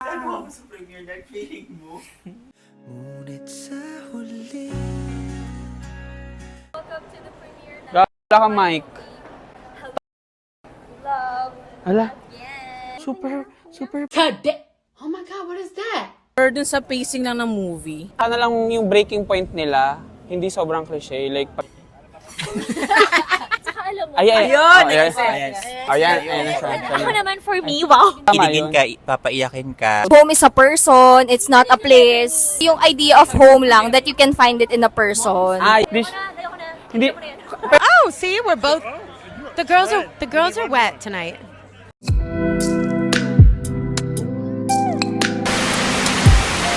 Ano ako sa premiere night feeling mo? Ngunit sa huli Welcome to the premiere na Wala kang mic. Love. Ala, Yes. super. Oh my God, what is that? Or dun sa pacing lang ng movie. Sana lang yung breaking point nila, hindi sobrang cliche. Like, Saka alam mo, Ayun! Yes. Ayan na siya. ako naman for me, wow. Tama Kiligin yun. ka, papaiyakin ka. Home is a person, it's not a place. Yung idea of home lang, that you can find it in a person. Ay, this, Ayoko na. hindi, Oh, see, we're both. The girls are wet tonight.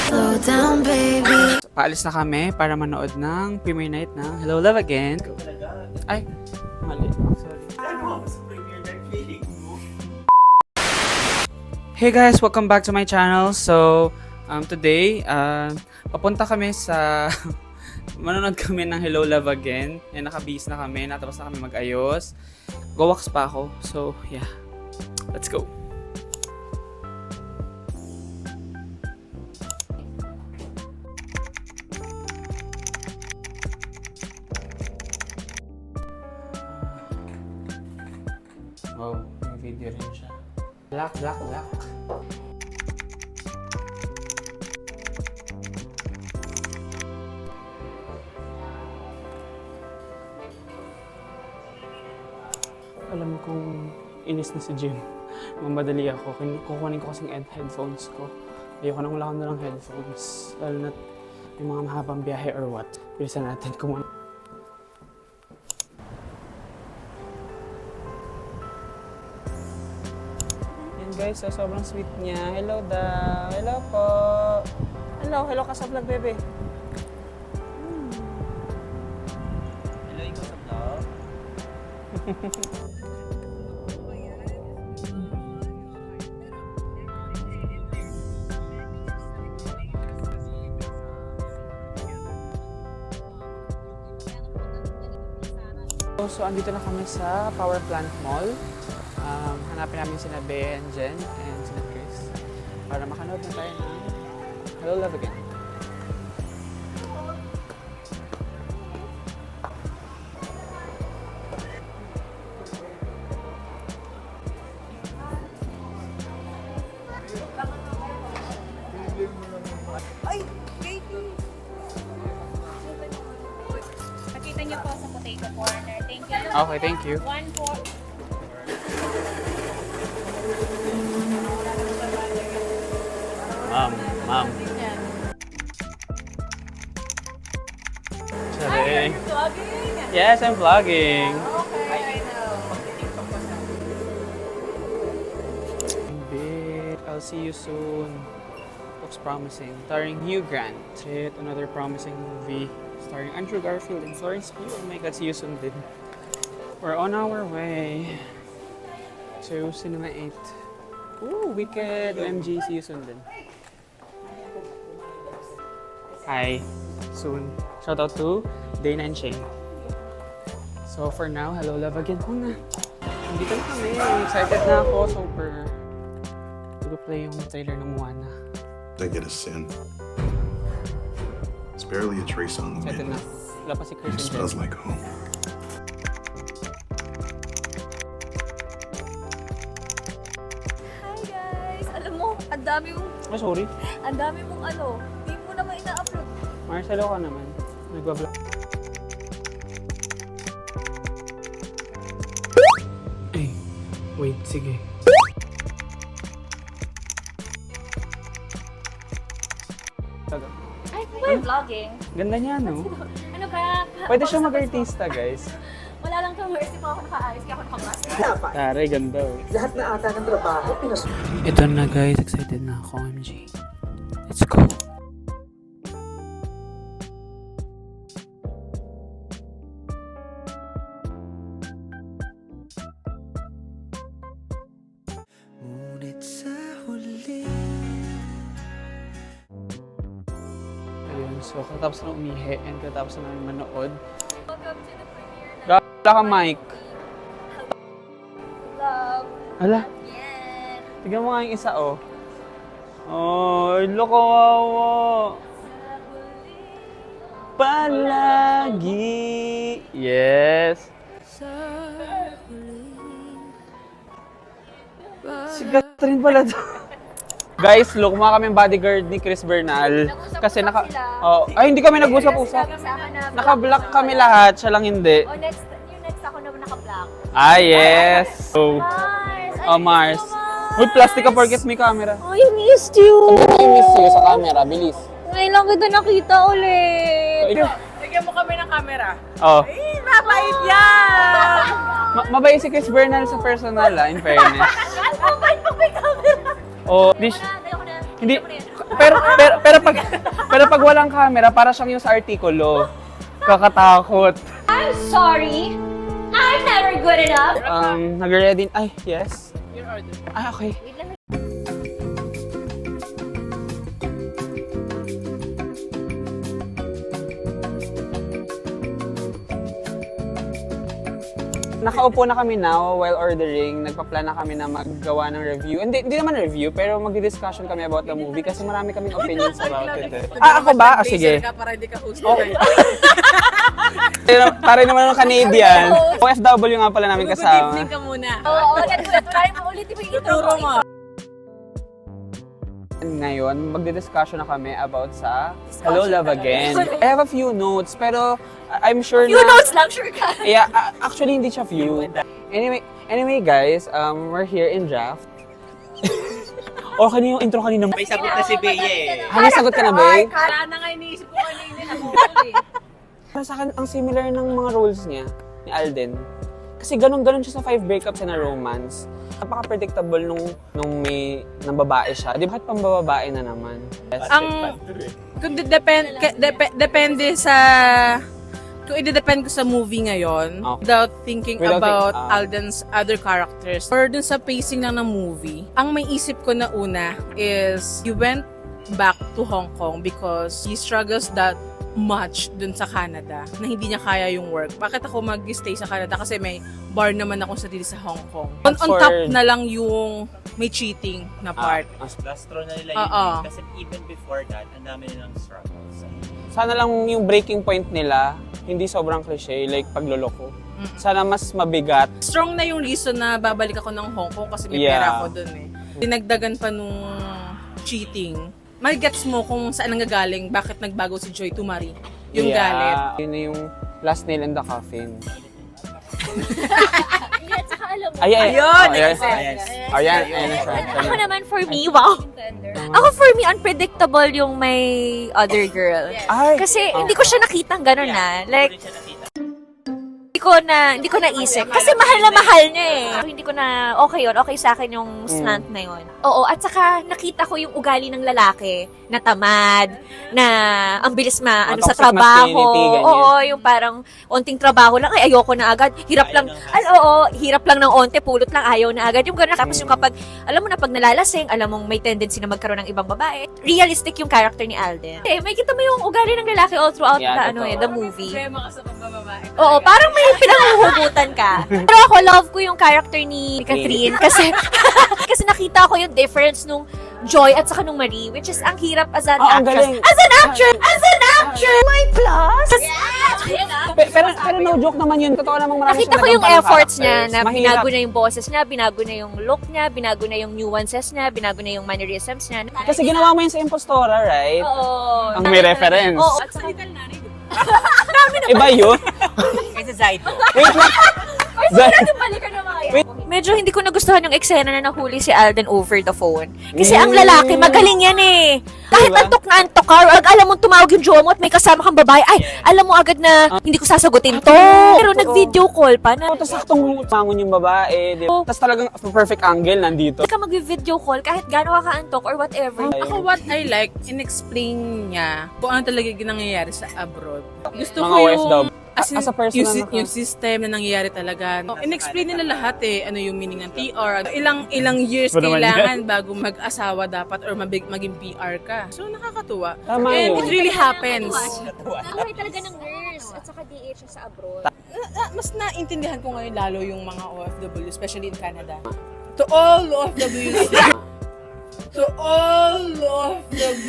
Slow down, baby. paalis na kami para manood ng premiere night ng Hello Love Again. Ay, mali. Sorry. Ano ako sa premiere night feeling mo? Hey guys, welcome back to my channel. So, today, papunta kami sa manonood kami ng Hello Love Again. Yan, nakabihis na kami, natapos na kami mag-ayos. Go-wax pa ako. So, yeah. Let's go. Oh, may video rin siya. Black. Alam kong inis na si Jim. Mamadali ako. Kukunin ko kasing headphones ko. Ayoko nang wala ko na lang headphones. Lalo na yung mga mahabang biyahe or what. Bilisan natin kung ano. Yan guys, so sobrang sweet niya. Hello daw. Hello po. Hello ka sa vlog, bebe. Hello, ikaw sa vlog? So, andito na kami sa Power Plant Mall. Hanapin namin sina Bea and Jen and sina Chris para makanood na tayo ng Hello Love Again. Pakita niyo po sa potato corner. Thank you. Okay, thank you. One po. Ma'am. Sorry. Vlogging. Yes, I'm vlogging. Bit. I'll see you soon. Looks promising. Starring Hugh Grant. Shit, another promising movie. Starring Andrew Garfield and Florence Pugh. Oh my God, see you soon din. We're on our way to Cinema 8. Ooh, Wicked. OMG, see you soon din. Hi. Soon. Shout out to Dana and Shane. So for now, Hello Love Again muna. Nandito na kami. Excited na ako. Super. Play yung trailer ng Moana. I get a sin. It's barely a trace on the Excited na menu. ako. Wala pa si Chris It and smells Jen. like home. Hi guys. Alam mo, ang dami mong, Oh, sorry. hindi mo naman ina-upload. Marcelo ka naman. Nagbablog. Ay, wait, sige. Ay, we're vlogging. Ganda niya, no? Ano ba? Pwede siya mag-artista, guys. Wala lang kang mercy pa ako naka-ayos kaya ako naka-mask. Taray, ganda. Oh. lahat na ata ng trabaho, Ito na, guys. Excited na ako, OMG. Let's go. ngunit sa huli Ayun, so katapos na umihi and katapos na namin manood. Welcome to the premiere na Wala kang mic. Love. Ala, Yes. tignan mo nga yung isa, oh. Oh Lord, kawawa. Palagi. Yes. Si Catherine pala to. Guys, look, mga kami bodyguard ni Chris Bernal. Kasi naka... Oh, ay, hindi kami nag-usap-usap. Naka-block kami lahat, siya lang hindi. Oh, next ako naman naka-black. Ah, yes. Oh, Mars. Uy, plastic ka porkit may camera. I missed you. I miss you sa camera, bilis. Ngayon lang kita nakita ulit. Bigyan mo kami ng camera. Oh. Mabait yan! Mabait si Chris Bernal sa personal, in fairness. Mabait pa may camera. Oh, hindi pero pag walang camera, para siyang yung sa artikulo. Kakatakot. I'm sorry. I'm never good enough. Nag-ready. Ay, yes. Ah, okay. Nakaupo na kami now while ordering. Nagpa-plan na kami na maggawa ng review. Hindi naman review, pero magdi-discussion kami about the movie kasi marami kaming opinions about it. Ah, ako ba? Ah, sige. Para hindi ka host. Okay. Para naman ng Canadian. OFW nga pala namin Good kasama. evening ka muna. Oo, try mo ulit yung Turo mo. Ngayon, magdi-discussion na kami about sa Hello Love Again. I have a few notes, pero I'm sure few na... notes lang, sure ka. Yeah, actually hindi siya few. Anyway guys, we're here in draft. O kanina yung intro kanina. May sagot na si Bea eh. May sagot ka na, Bey? Kala na nga iniisip ko kanina na movie. Para sa akin, ang similar ng mga roles niya, ni Alden. Kasi ganun-ganun siya sa 5 breakups and a romance. Napaka-predictable nung may nang babae siya. Di bakit pambababae na naman? Kung depende sa... Kung i-depend ko sa movie ngayon, Okay. without thinking Without about think- Alden's other characters, or dun sa pacing lang ng movie, ang may isip ko na una is, he went back to Hong Kong because he struggles that much dun sa Canada na hindi niya kaya yung work. Bakit ako mag-stay sa Canada? Kasi may bar naman akong sarili sa Hong Kong. On top na lang yung may cheating na part. Lastro na nila Oo. yun. Kasi even before that, ang dami nilang struggles. Sana lang yung breaking point nila, hindi sobrang cliche, like pagloloko. Sana mas mabigat. Strong na yung reason na babalik ako ng Hong Kong kasi may Yeah. pera ako dun eh. Dinagdagan pa nung cheating. Magets mo kung saan nanggagaling, bakit nagbago si Joy to Marie. Yung galit. Yun na yung last nail in the coffin. At saka alam mo, Ayun! Ayan na siya. ako naman for me, wow. Ako for me, unpredictable yung may other girl. Ay, Kasi hindi ko siya nakitang gano'n na. Like, hindi ko naisip. Kasi mahal na mahal niya eh. Hindi ko na, okay yun. Okay sa akin yung slant na yun. Oo, at saka nakita ko yung ugali ng lalaki na tamad, na ang bilis sa toxic trabaho. masculinity, ganyan. Oo, yung parang onting trabaho lang, ay ayoko na agad. Hirap lang ng onte, pulot lang, ayaw na agad. Yung gano'n, tapos yung kapag, alam mo na, pag nalalasing, alam mong may tendency na magkaroon ng ibang babae. Realistic yung character ni Alden. Eh, may kita mo yung ugali ng lalaki all throughout the movie. Problema ka sa pagbababae. Oo, parang may pinanghuhugutan ka. Pero ako, love ko yung character ni Catherine kasi kasi nakita ko yung difference nung Joy at saka nung Marie, which is ang hirap as an ang actress. galing. As an actress! My plus! Pero no joke naman yun. Totoo namang marami Nakita ko siyang yung nagawang efforts niya na characters. binago na yung boses niya, binago na yung look niya, binago na yung nuances niya, binago na yung mannerisms niya. Kasi ginawa mo yun sa Impostora, right? Oo. Ang may reference. Oo. At sa legal na rin. Iba yun? Kasi Zaito. Wait lang. Medyo hindi ko nagustuhan yung eksena na nahuli si Alden over the phone. Kasi ang lalaki, magaling yan eh. Kahit Diba? antok na antok ka, or alam mo tumawag yung jowa mo at may kasama kang babae, ay, alam mo agad na hindi ko sasagutin to. Pero nag-video call pa na. Tapos saktong mangon yung babae. Tapos talagang perfect angle nandito. Hindi ka mag-video call kahit gaano ka kaantok or whatever. Ako, what I like, in-explain niya kung ano talaga nangyayari sa abroad. Gusto Mga ko yung... OFW. As in, As a person na yung system na nangyayari talaga. In-explain nila lahat eh. Ano yung meaning ng PR. Ilang years Ano naman kailangan bago mag-asawa dapat or maging PR ka. So, nakakatuwa. Tama And yun. it really happens. Buhay talaga ng nurse at saka DH sa abroad. Mas naintindihan ko ngayon lalo yung mga OFW, especially in Canada. To all OFWs, to all OFWs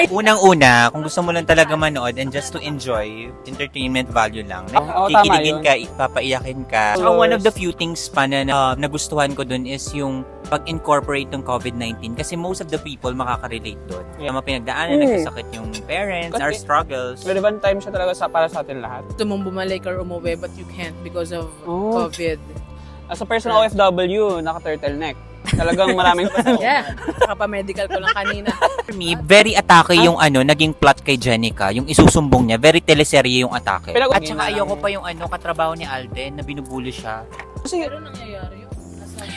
Unang-una, kung gusto mo lang talaga manood and just to enjoy, entertainment value lang. Oo, tama Kikiligin yun. ka, papaiyakin ka. So, one of the few things pa na nagustuhan ko dun is yung pag-incorporate ng COVID-19 kasi most of the people makaka-relate dun. Yeah. Mga pinagdaanan, nagsasakit yung parents, our struggles. Relevant time siya talaga para sa atin lahat. Gusto mong bumalik or umuwi but you can't because of Oh. COVID. As a person OFW, naka-turtleneck. Talagang maraming... Yeah. Nakapa-medical ko lang kanina. For me, very atake yung naging plot kay Jenica. Yung isusumbong niya, very teleserye yung atake. Pero- At saka ayoko pa yung katrabaho ni Alden na binubuli siya. Kasi, Pero nangyayari yun.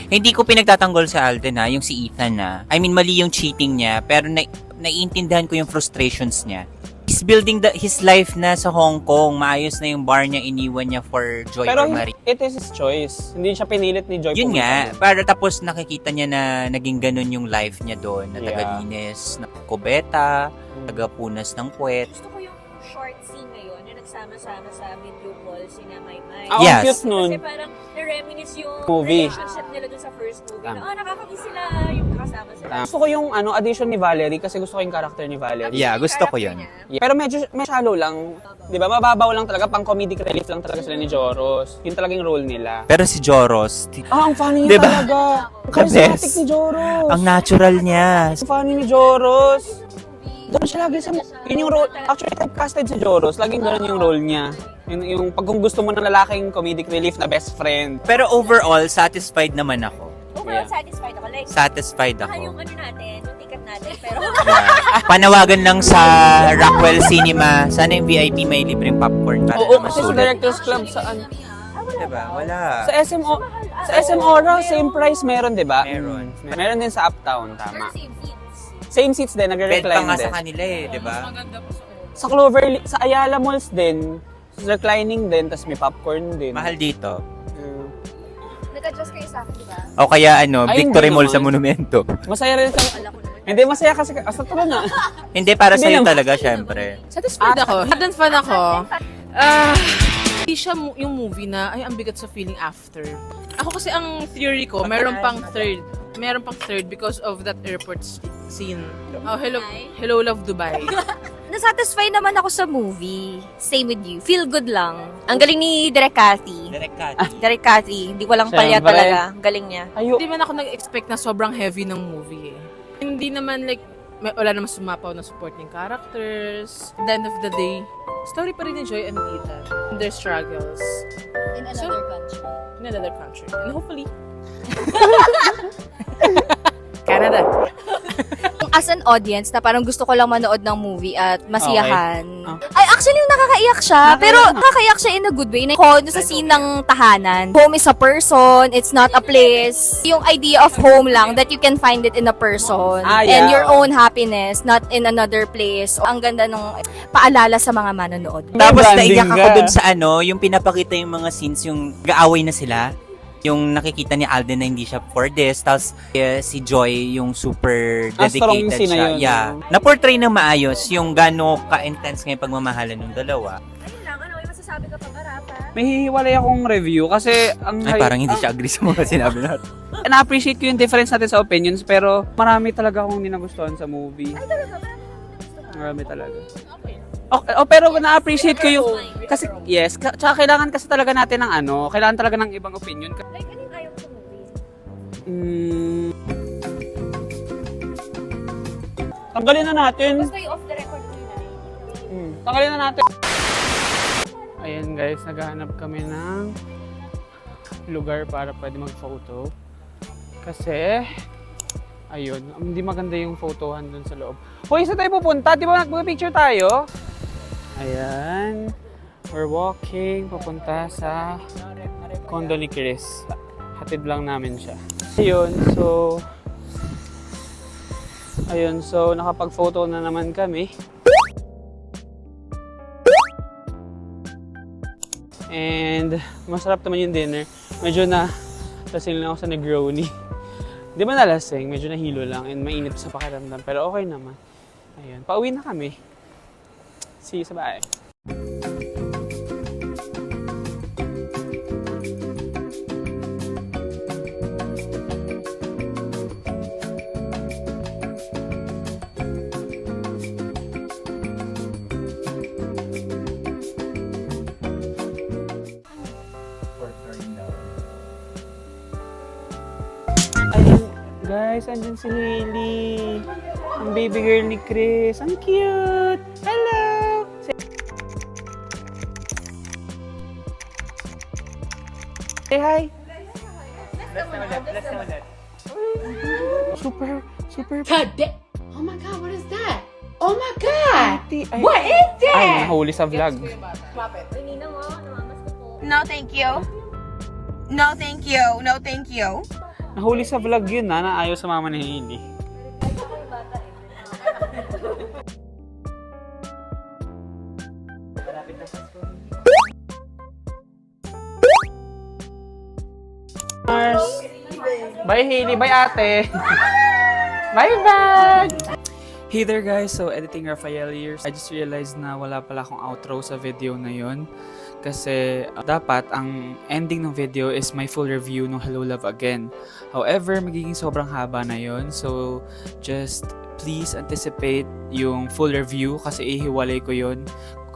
Hindi ko pinagtatanggol sa Alden yung si Ethan I mean, mali yung cheating niya, pero naiintindihan ko yung frustrations niya. He's building his life na sa Hong Kong. Maayos na yung bar niya, iniwan niya for Joy pero or Marie. it is his choice. Hindi siya pinilit ni Joy. Yun pumunta nga, doon. para tapos nakikita niya na naging ganun yung life niya doon, na Yeah. tagalinis ng kubeta, tagapunas ng puwet. Gusto ko yung short scene ngayon na nagsama-sama sa video call sina Maymay. Ah, Yes. ang cute nun. Kasi parang na-reminisce yung Movie. relationship nila dun sa first movie. Tama. Na, nakakamiss sila yung nakasama sila. Gusto ko yung addition ni Valerie kasi gusto ko yung character ni Valerie. Yeah, gusto ko yun. Yeah. Pero medyo shallow lang. 'Di ba? Mababaw lang talaga, pang comedic relief lang talaga sila ni Joros. Yun talagang role nila. Pero si Joros, Ang funny Diba? talaga. Ang The charismatic best. ni Joros. ang natural niya. Ang funny ni Joros. Doon siya lagi sa... Yun yung role... Actually, typecasted si Joros. Laging ganun yung role niya. Yung pag kung gusto mo ng lalaking comedic relief na best friend. Pero overall, satisfied naman ako. Overall, Yeah. satisfied ako. Like, Satisfied mahal yung ako. natin, yung ticket natin. Pero, Panawagan lang sa Rockwell Cinema. Sana yung VIP may libreng popcorn para Oo, na kasi sa masulit. Directors Club saan? Diba? Wala. Sa SM Aura, same price meron, di ba? Meron. Meron din sa Uptown, tama. same seats. Same seats din, Bed nagre-recline pa nga din. sa kanila diba? Sa sa Ayala Malls din, reclining din, tas may popcorn din. Mahal dito. Mm. Nag-adjust kayo sa akin, di ba? O kaya Ay, Victory hindi Mall naman. sa Monumento. Masaya rin sa... Hindi, masaya kasi... Asa tala na. Hindi, para Hindi sa'yo naman. talaga, syempre. Satisfied ako. Hidden fan ako. Hindi siya yung movie na, ay, ang bigat sa feeling after. Ako kasi ang theory ko, meron pang third. Meron pang third because of that airport scene. Oh, hello Love Dubai. Nasatisfy naman ako sa movie. Same with you. Feel good lang. Ang galing ni Direk Cathy. Direct cut. Direk Cathy. Hindi ko lang palya Siyempre. talaga. Ang galing niya. Ayo. Hindi man ako nag-expect na sobrang heavy ng movie eh. Hindi naman like, wala naman sumapaw na supporting characters. At the end of the day, story pa rin ni Joy and Ethan. And their struggles. In country. In another country. And hopefully, Canada. As an audience na parang gusto ko lang manood ng movie at masiyahan. Okay. Ay, actually, nakakaiyak siya. Pero nakakaiyak siya in a good way. Doon sa scene ng tahanan. Home is a person. It's not a place. Yung idea of home lang, that you can find it in a person. Ah, yeah. And your own happiness, not in another place. Ang ganda nung paalala sa mga manonood. Tapos Branding naiyak ako ka. dun sa yung pinapakita yung mga scenes, yung gaaway na sila. Yung nakikita ni Alden na hindi siya for this. Tapos si Joy, yung super strong dedicated scene na siya. yun, Yeah. Na-portray ng maayos yung gano'n ka-intense ngayon pagmamahalan ng dalawa. Ayun lang, ano, may masasabi ka pa ba, Rafa? May hihiwalay akong review kasi ang... Ay, parang hindi siya agree sa mga sinabi natin. Na-appreciate ko yung difference natin sa opinions pero marami talaga akong hindi nagustuhan sa movie. Ay, talaga ba? Marami talaga. Okay, pero na-appreciate ko yung... Kasi, yes, tsaka kailangan kasi talaga natin ng kailangan talaga ng ibang opinion. Like, ano yung ayaw mo sa movie? Tanggalin na natin. Basta yung off the record mo yun. Tanggalin na natin. Ayan guys, naghahanap kami ng lugar para pwede mag-photo. Kasi, ayun, hindi maganda yung photohan dun sa loob. Hoy, saan tayo pupunta? Di ba nag-picture tayo? Ayan. We're walking papunta sa condo ni Chris. Hatid lang namin siya. Ayun, so nakapag-photo na naman kami. And masarap naman yung dinner. Medyo na lasing lang ako sa Negroni. Di ba nalasing? Medyo nahilo lang and mainit sa pakiramdam. Pero okay naman. Ayun, pauwi na kami. See you sa bahay. Guys, andyan si Hailey. Ang baby girl ni Chris. Ang cute! Hello! Say hi! Super God damn. Oh my God, what is that? Oh my God. pretty. Ay, What is that? Ay, nahuli sa vlog. No, thank you. No, thank you. No, thank you. Nahuli sa vlog yun na ayaw sa mama ni Hailey. Mars. Bye Hailey, bye ate. Bye bye. Hey there guys, so editing Rafael here. I just realized na wala pala akong outro sa video na yon. Kasi dapat ang ending ng video is my full review ng Hello Love Again. However, magiging sobrang haba na yon. So just please anticipate yung full review kasi ihiwalay ko yon.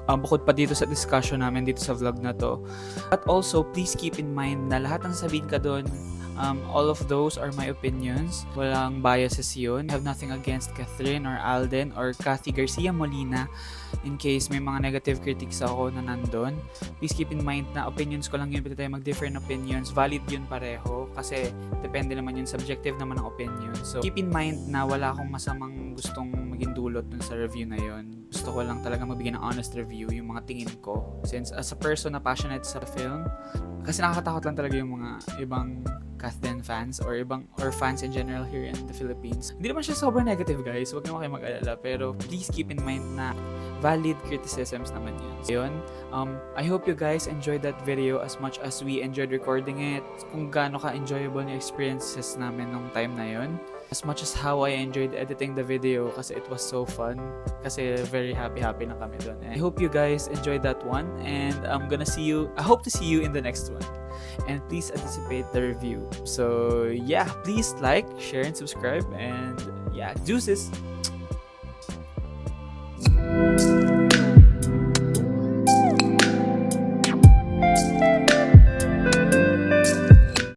Bukod pa dito sa discussion namin dito sa vlog na to. But also, please keep in mind na lahat ng sabihin ka doon, all of those are my opinions. Walang biases yun. I have nothing against Catherine or Alden or Kathy Garcia Molina. In case may mga negative critics ako na nandun, please keep in mind na opinions ko lang yun. Pwede tayo mag-different opinions. Valid yun pareho kasi depende naman yun. Subjective naman ang opinion. So, keep in mind na wala akong masamang gustong maging dulot dun sa review na yun. Gusto ko lang talaga magbigay ng honest review yung mga tingin ko. Since as a person na passionate sa film, kasi nakakatakot lang talaga yung mga ibang Kathleen fans or fans in general here in the Philippines. Hindi naman siya sobrang negative guys, huwag naman kayo mag-alala, pero please keep in mind na valid criticisms naman yun. So yun, I hope you guys enjoyed that video as much as we enjoyed recording it. Kung gaano ka-enjoyable yung experiences namin nung time na yun. As much as how I enjoyed editing the video kasi it was so fun. Kasi very happy na kami doon. I hope you guys enjoyed that one and I hope to see you in the next one. And please anticipate the review. So yeah, please like, share, and subscribe. And yeah, deuces!